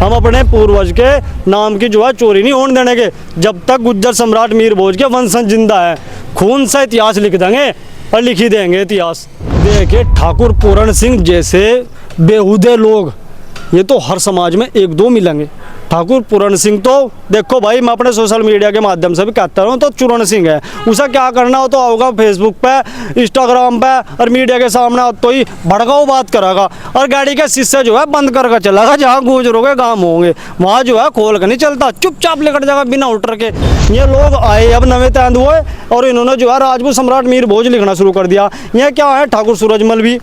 हम अपने पूर्वज के नाम की जो है चोरी नहीं होने देने के। जब तक गुज्जर सम्राट मीर भोज के वंश जिंदा है, खून सा इतिहास लिख देंगे और लिख ही देंगे इतिहास। देखिए, ठाकुर पूरण सिंह जैसे बेहुदे लोग ये तो हर समाज में एक दो मिलेंगे। ठाकुर पूरण सिंह तो देखो भाई, मैं अपने सोशल मीडिया के माध्यम से भी कहता हूँ, तो चूरण सिंह है, उसे क्या करना हो तो आओगा फेसबुक पे, इंस्टाग्राम पे और मीडिया के सामने तो ही भड़काऊ बात करेगा और गाड़ी के शीशे जो है बंद करके चलेगा। जहाँ गुजरों के काम होंगे वहाँ जो है खोल कर नहीं चलता, चुपचाप लेकर जाएगा बिना उल्टर के। ये लोग आए अब नवे तैंद हुए और इन्होंने जो है राजपूत सम्राट मीर भोज लिखना शुरू कर दिया। यह क्या है, ठाकुर सूरजमल भी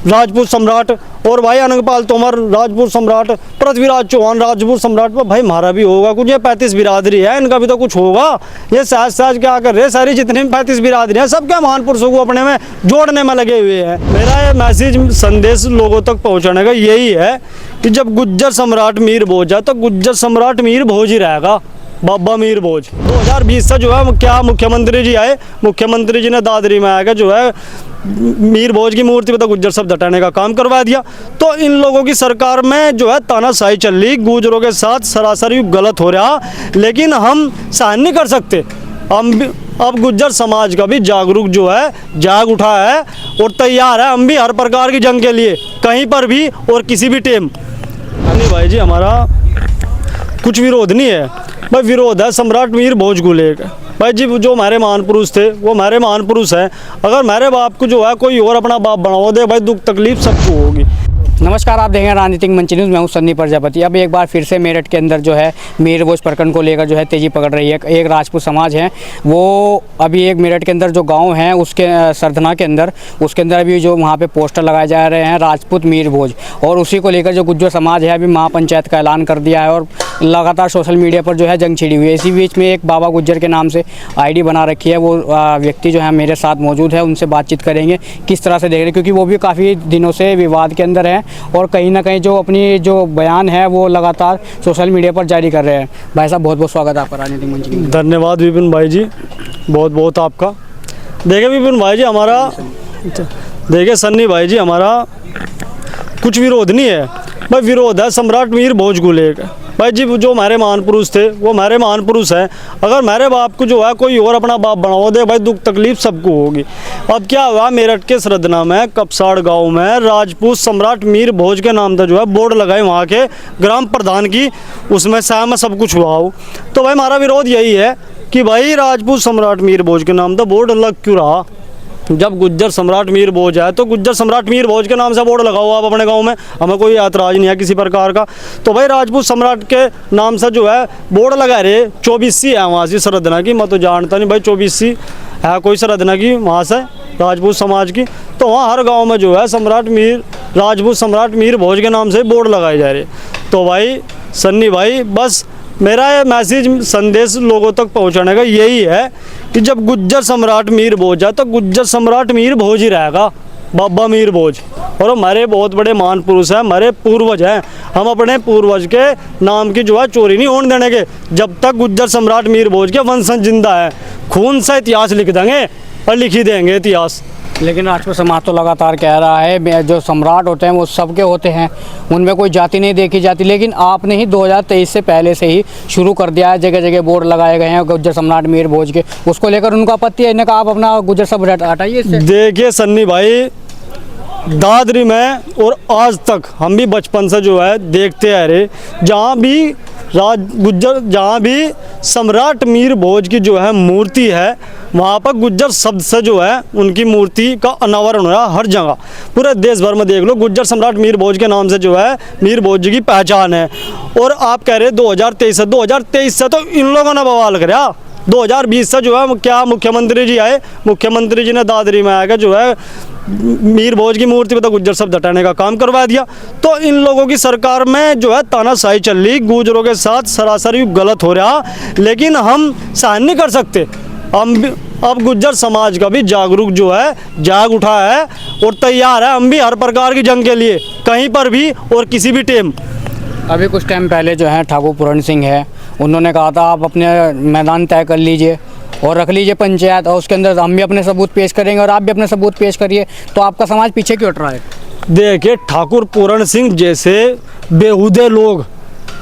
राजपूत सम्राट, और भाई अनंगपाल तोमर राजपूत सम्राट, पृथ्वीराज चौहान राजपूत सम्राट। पर भाई हमारा भी होगा कुछ, ये 35 बिरादरी है, इनका भी तो कुछ होगा। ये साज साज क्या कर रहे, सारी जितनी 35 बिरादरी है सब क्या महान पुरुषों को अपने में जोड़ने में लगे हुए हैं। मेरा ये मैसेज संदेश लोगों तक पहुँचाने का यही है कि जब गुज्जर सम्राट मीर भोज है तो गुज्जर सम्राट मीर भोज ही रहेगा, बाबा मीर भोज। 2020 से जो है क्या मुख्यमंत्री जी आए, मुख्यमंत्री जी ने दादरी में आकर जो है मीर भोज की मूर्ति पे तो गुज्जर शब्द हटाने का काम करवा दिया। तो इन लोगों की सरकार में जो है तानाशाही चल रही, गुजरों के साथ सरासर गलत हो रहा, लेकिन हम सहन नहीं कर सकते। अब गुज्जर समाज का भी जागरूक जो है जाग उठा है और तैयार है, हम भी हर प्रकार की जंग के लिए, कहीं पर भी और किसी भी टेम। नहीं भाई जी, हमारा कुछ विरोध नहीं है भाई, विरोध है सम्राट मीर भोज को लेकर। भाई जी जो हमारे महान पुरुष थे वो हमारे महान पुरुष हैं। अगर मेरे बाप को जो है कोई और अपना बाप बनाओ दे भाई, दुख तकलीफ सबको होगी। नमस्कार, आप देखेंगे राजनीतिक मंच न्यूज़। मैं हूं सन्नी प्रजापति। अब एक बार फिर से मेरठ के अंदर जो है मीर भोज प्रकरण को लेकर जो है तेज़ी पकड़ रही है। एक राजपूत समाज है वो अभी एक मेरठ के अंदर जो गांव है उसके सरधना के अंदर, उसके अंदर अभी जो वहां पे पोस्टर लगाए जा रहे हैं राजपूत मीर भोज, और उसी को लेकर जो गुज्जर समाज है अभी महापंचायत का ऐलान कर दिया है और लगातार सोशल मीडिया पर जो है जंग छिड़ी हुई है। इसी बीच में एक बाबा गुज्जर के नाम से ID बना रखी है, वो व्यक्ति जो है मेरे साथ मौजूद है, उनसे बातचीत करेंगे किस तरह से देख रहे हैं, क्योंकि वो भी काफ़ी दिनों से विवाद के अंदर है और कहीं ना कहीं जो अपनी जो बयान है वो लगातार सोशल मीडिया पर जारी कर रहे हैं। भाई साहब बहुत बहुत स्वागत है आपका राजनीतिक मंच में। धन्यवाद विपिन भाई जी, बहुत बहुत आपका। देखिए विपिन भाई जी, हमारा देखिए सन्नी भाई जी, हमारा कुछ विरोध नहीं है भाई, विरोध है सम्राट मीर भोज को लेकर। भाई जी जो हमारे महान पुरुष थे वो हमारे महान पुरुष हैं। अगर मेरे बाप को जो है कोई और अपना बाप बनाओ दे भाई, दुख तकलीफ सबको होगी। अब क्या हुआ, मेरठ के सरधना में कपसाड़ गांव में राजपूत सम्राट मीर भोज के नाम से जो है बोर्ड लगाए वहाँ के ग्राम प्रधान की, उसमें सहम सब कुछ हुआ हो। तो भाई हमारा विरोध यही है कि भाई राजपूत सम्राट मीर भोज के नाम से बोर्ड लग क्यों रहा। जब गुज्जर सम्राट मीर भोज है तो गुज्जर सम्राट मीर भोज के नाम से बोर्ड लगाओ आप अपने गांव में, हमें कोई ऐतराज़ नहीं है किसी प्रकार का। तो भाई राजपूत सम्राट के नाम से जो है बोर्ड लगा रहे 24सी है वहाँ से सरधना की, मैं तो जानता नहीं भाई 24सी है कोई सरधना की वहाँ से राजपूत समाज की। तो वहाँ हर गाँव में जो है राजपूत सम्राट मीर भोज के नाम से बोर्ड लगाए जा रहे। तो भाई सन्नी भाई, बस मेरा ये मैसेज संदेश लोगों तक पहुंचाने का यही है कि जब गुज्जर सम्राट मीर भोज है तो गुज्जर सम्राट मीर भोज ही रहेगा, बाबा मीर भोज। और हमारे बहुत बड़े महान पुरुष हैं, हमारे पूर्वज हैं, हम अपने पूर्वज के नाम की जो है चोरी नहीं होने देने के। जब तक गुज्जर सम्राट मीर भोज के वंश जिंदा है, खून सा इतिहास लिख देंगे और लिख ही देंगे इतिहास। लेकिन राजपूत समाज तो लगातार कह रहा है जो सम्राट होते हैं वो सबके होते हैं, उनमें कोई जाति नहीं देखी जाती। लेकिन आपने ही 2023 से पहले से ही शुरू कर दिया है, जगह जगह बोर्ड लगाए गए हैं गुज्जर सम्राट मीर भोज के, उसको लेकर उनका आपत्ति है। इन्हें कहा आप अपना गुज्जर सब हटाइए इससे। देखिए सन्नी भाई, दादरी में और आज तक हम भी बचपन से जो है देखते आ रहे, जहाँ भी सम्राट मीर भोज की जो है मूर्ति है वहाँ पर गुज्जर शब्द से जो है उनकी मूर्ति का अनावरण हो रहा है हर जगह। पूरे देश भर में देख लो, गुज्जर सम्राट मीर भोज के नाम से जो है मीर भोज जी की पहचान है। और आप कह रहे 2023 से तो इन लोगों ने बवाल कराया। 2020 से जो है क्या मुख्यमंत्री जी आए, मुख्यमंत्री जी ने दादरी में आकर जो है मीर भोज की मूर्ति पे तो गुज्जर शब्द हटाने का काम करवा दिया। तो इन लोगों की सरकार में जो है तानाशाही चल रही, गुजरों के साथ सरासर गलत हो रहा, लेकिन हम सहन नहीं कर सकते। अब गुज्जर समाज का भी जागरूक जो है जाग उठा है और तैयार है, हम भी हर प्रकार की जंग के लिए, कहीं पर भी और किसी भी टेम। अभी कुछ टाइम पहले जो है ठाकुर पूरण सिंह है, उन्होंने कहा था आप अपने मैदान तय कर लीजिए और रख लीजिए पंचायत, और उसके अंदर हम भी अपने सबूत पेश करेंगे और आप भी अपने सबूत पेश करिए। तो आपका समाज पीछे क्यों हट रहा है? देखिए ठाकुर पूरण सिंह जैसे बेहुदे लोग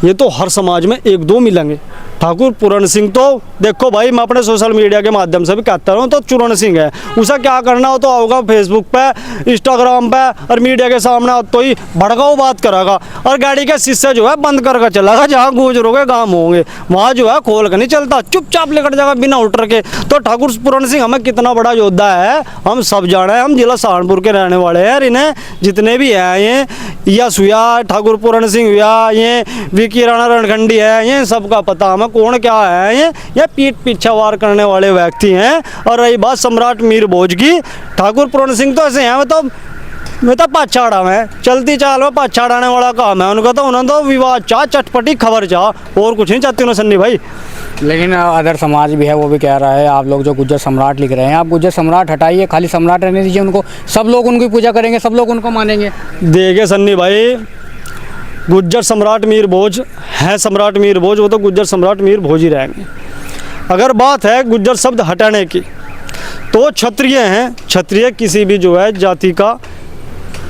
ये तो हर समाज में एक दो मिलेंगे। ठाकुर पूरण सिंह तो देखो भाई, मैं अपने सोशल मीडिया के माध्यम से भी कहता हूँ, तो चूरण सिंह है, उसे क्या करना हो तो आओगा फेसबुक पे, इंस्टाग्राम पे और मीडिया के सामने तो ही भड़काऊ बात करेगा और गाड़ी के शीशे जो है बंद करके चलेगा। जहाँ गुजरों के काम होंगे वहाँ जो है खोल कर नहीं चलता, चुपचाप लेकर जाएगा बिना उतर के। तो ठाकुर पूरण सिंह हमें कितना बड़ा योद्धा है हम सब जाने हैं, हम जिला सहारनपुर के रहने वाले हैं। इन्हें जितने भी हैं ये यश हुआ, ठाकुर पूरण सिंह हुआ, ये विकी राणा रणखंडी है, ये सबका पता हमें कौन क्या है। ये पीठ पीछे वार करने वाले व्यक्ति हैं। और रही बात सम्राट मीर भोज की, ठाकुर पूरण सिंह तो ऐसे हैं मतलब मैं तो पाछाड़ा में चलती चाल में पाछाड़ाने वाला काम है उनका। तो उन्होंने तो विवाद चाह, चटपटी खबर चाह, और कुछ नहीं चाहती उन्होंने सन्नी भाई। लेकिन अदर समाज भी है, वो भी कह रहा है आप लोग जो गुज्जर सम्राट लिख रहे हैं, आप गुज्जर सम्राट हटाइए, खाली सम्राट रहने दीजिए उनको, सब लोग उनकी पूजा करेंगे, सब लोग उनको मानेंगे। देखिए सन्नी भाई, गुज्जर सम्राट मीर भोज है, सम्राट मीर भोज, वो तो गुज्जर सम्राट मीर भोज ही रहेंगे। अगर बात है गुज्जर शब्द हटाने की, तो क्षत्रिय हैं, क्षत्रिय किसी भी जो है जाति का,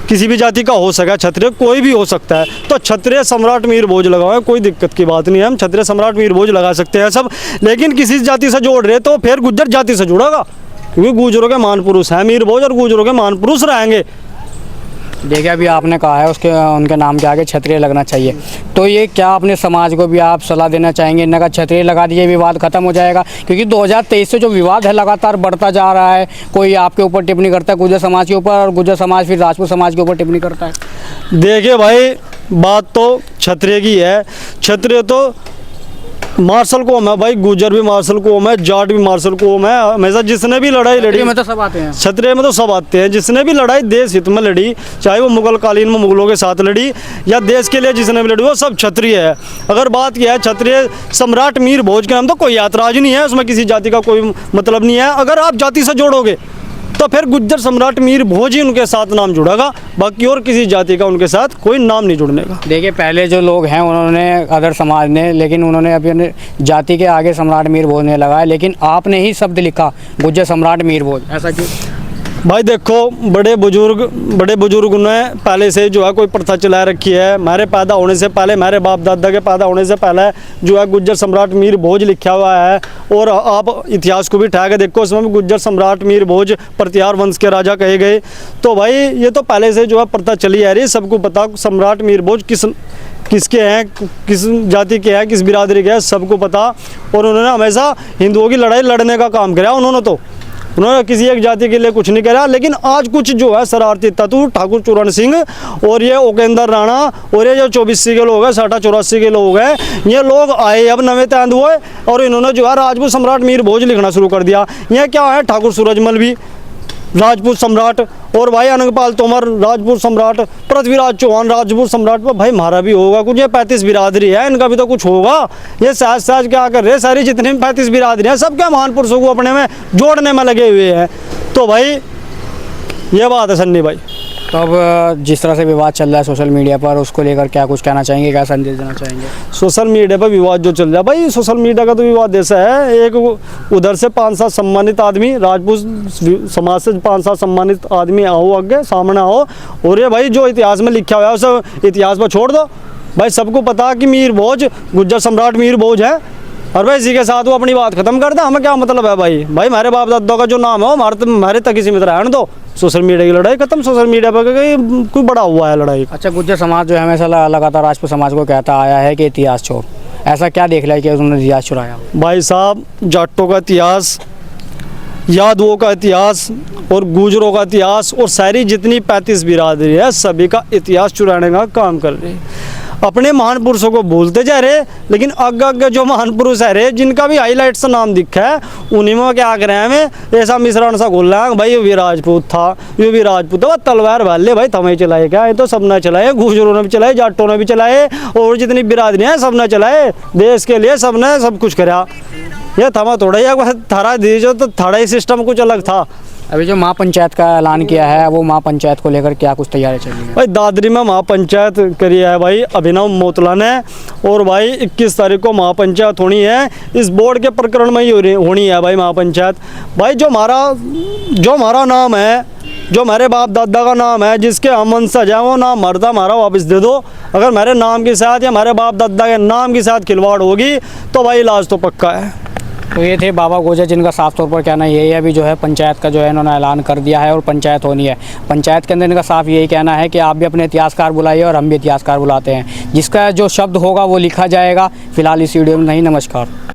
किसी भी जाति का हो सका, क्षत्रिय कोई भी हो सकता है। तो क्षत्रिय सम्राट मीर भोज लगाओ, कोई दिक्कत की बात नहीं है, हम क्षत्रिय सम्राट मीर भोज लगा सकते हैं सब। लेकिन किसी जाति से जोड़ रहे तो फिर गुज्जर जाति से जुड़ेगा, क्योंकि गुजरों के मान पुरुष हैं मीर भोज और गुजरों के मान पुरुष रहेंगे। देखिए अभी आपने कहा है उसके उनके नाम के आगे क्षत्रिय लगना चाहिए, तो ये क्या अपने समाज को भी आप सलाह देना चाहेंगे, इनका का क्षत्रिय लगा दीजिए, विवाद खत्म हो जाएगा? क्योंकि 2023 से जो विवाद है लगातार बढ़ता जा रहा है, कोई आपके ऊपर टिप्पणी करता है गुज्जर समाज के ऊपर, और गुज्जर समाज फिर राजपूत समाज के ऊपर टिप्पणी करता है। देखिए भाई, बात तो क्षत्रिय की है, क्षत्रिय तो मार्शल कौम है भाई, गुजर भी मार्शल कौम है, जाट भी मार्शल कौम है। हमेशा जिसने भी लड़ाई लड़ी में तो सब आते हैं, क्षत्रिय में तो सब आते हैं, जिसने भी लड़ाई देश हित में लड़ी, चाहे वो मुगल कालीन में मुगलों के साथ लड़ी या देश के लिए जिसने भी लड़ी, वो सब क्षत्रिय है। अगर बात किया है क्षत्रिय सम्राट मीर भोज के नाम, तो कोई ऐतराज नहीं है, उसमें किसी जाति का कोई मतलब नहीं है। अगर आप जाति से जोड़ोगे तो फिर गुज्जर सम्राट मीर भोज ही उनके साथ नाम जुड़ेगा, बाकी और किसी जाति का उनके साथ कोई नाम नहीं जुड़ने का। देखिए पहले जो लोग हैं उन्होंने अदर समाज ने, लेकिन उन्होंने अपने जाति के आगे सम्राट मीर भोज ने लगाया, लेकिन आपने ही शब्द लिखा गुज्जर सम्राट मीर भोज, ऐसा क्यों? भाई देखो, बड़े बुजुर्ग ने पहले से जो है कोई प्रथा चला रखी है। मेरे पैदा होने से पहले, मेरे बाप दादा के पैदा होने से पहले जो है गुज्जर सम्राट मीर भोज लिखा हुआ है। और आप इतिहास को भी ठा के देखो, उसमें भी गुज्जर सम्राट मीर भोज प्रतिहार वंश के राजा कहे गए। तो भाई ये तो पहले से जो है प्रथा चली आ रही है, सबको पता सम्राट मीर भोज किसके हैं, किस जाति के हैं, किस बिरादरी के हैं, सबको पता। और उन्होंने हमेशा हिंदुओं की लड़ाई लड़ने का काम किया उन्होंने किसी एक जाति के लिए कुछ नहीं करा। लेकिन आज कुछ जो है शरारती तत्व ठाकुर चूरण सिंह और ये ओकेंद्र राणा और ये जो 24 के लोग हैं, 60-84 के लोग हैं, ये लोग आए अब नवे तैंद हुए और इन्होंने जो है राजपूत सम्राट मीर भोज लिखना शुरू कर दिया। ये क्या है, ठाकुर सूरजमल भी राजपूत सम्राट, और भाई अनंगपाल तोमर राजपूत सम्राट, पृथ्वीराज चौहान राजपूत सम्राट। पर भाई हमारा भी होगा कुछ, ये 35 बिरादरी है, इनका भी तो कुछ होगा। ये साज क्या कर रहे हैं, सारी जितनी 35 बिरादरी हैं सबके महान पुरुषों को अपने में जोड़ने में लगे हुए हैं। तो भाई ये बात है सन्नी भाई। तो अब जिस तरह से विवाद चल रहा है सोशल मीडिया पर, उसको लेकर क्या कुछ कहना चाहेंगे, क्या संदेश देना चाहेंगे? सोशल मीडिया पर विवाद जो चल रहा है भाई, सोशल मीडिया का तो विवाद ऐसा है, एक उधर से 5-7 सम्मानित आदमी, राजपूत समाज से 5-7 सम्मानित आदमी आओ आगे सामने आओ, और ये भाई जो इतिहास में लिखा हुआ है उसे इतिहास पर छोड़ दो। भाई सबको पता कि मीर भोज गुज्जर सम्राट मीर भोज है, और भाई इसी के साथ वो अपनी बात खत्म कर दे। हमें क्या मतलब है भाई, हमारे बाप दादा का जो नाम है वो हमारे तक ही सीमित रहने दो। सोशल मीडिया की लड़ाई खत्म, सोशल मीडिया पर कोई बड़ा हुआ है लड़ाई। अच्छा, गुज्जर समाज जो है हमेशा लगातार राजपूत समाज को कहता आया है कि इतिहास छोड़, ऐसा क्या देख लिया कि उन्होंने इतिहास चुराया? भाई साहब, जाटों का इतिहास, यादवों का इतिहास और गुजरों का इतिहास और सारी जितनी 35 बिरादरी है सभी का इतिहास चुराने का काम कर रहे हैं। अपने महान पुरुषों को भूलते जा रहे, लेकिन आगे जो महान पुरुष है रे, जिनका भी हाईलाइट से नाम दिखा है, उन्हीं में क्या कर रहे हैं, हमें ऐसा मिश्रण सा घोल रहा है भाई ये भी राजपूत था, ये भी राजपूत था। तलवार भाले भाई थमे चलाए क्या, ये तो सबने चलाए, गुजरों ने भी चलाए, जाटों ने भी चलाए, और जितनी बिरादरी है सबने चलाए, देश के लिए सबने सब कुछ करा। ये थमा थोड़ा ही थारा दीजिए, तो थारा ही सिस्टम कुछ अलग था। अभी जो महापंचायत का ऐलान किया है, वो महापंचायत को लेकर क्या कुछ तैयारी चल रही है? भाई दादरी में महापंचायत करी है भाई अभिनव मोतला ने, और भाई 21 तारीख को महापंचायत होनी है। इस बोर्ड के प्रकरण में ही होनी है भाई महापंचायत। भाई जो हमारा नाम है जो हमारे बाप दादा का नाम है, जिसके हम वंशज हैं, वो नाम मरता हमारा वापस दे दो। अगर मेरे नाम के साथ या हमारे बाप दादा के नाम के साथ खिलवाड़ होगी तो भाई इलाज तो पक्का है। तो ये थे बाबा गोजा, जिनका साफ तौर पर कहना यही है, अभी जो है पंचायत का जो है इन्होंने ऐलान कर दिया है और पंचायत होनी है। पंचायत के अंदर इनका साफ यही कहना है कि आप भी अपने इतिहासकार बुलाइए और हम भी इतिहासकार बुलाते हैं, जिसका जो शब्द होगा वो लिखा जाएगा। फिलहाल इस वीडियो में नहीं। नमस्कार।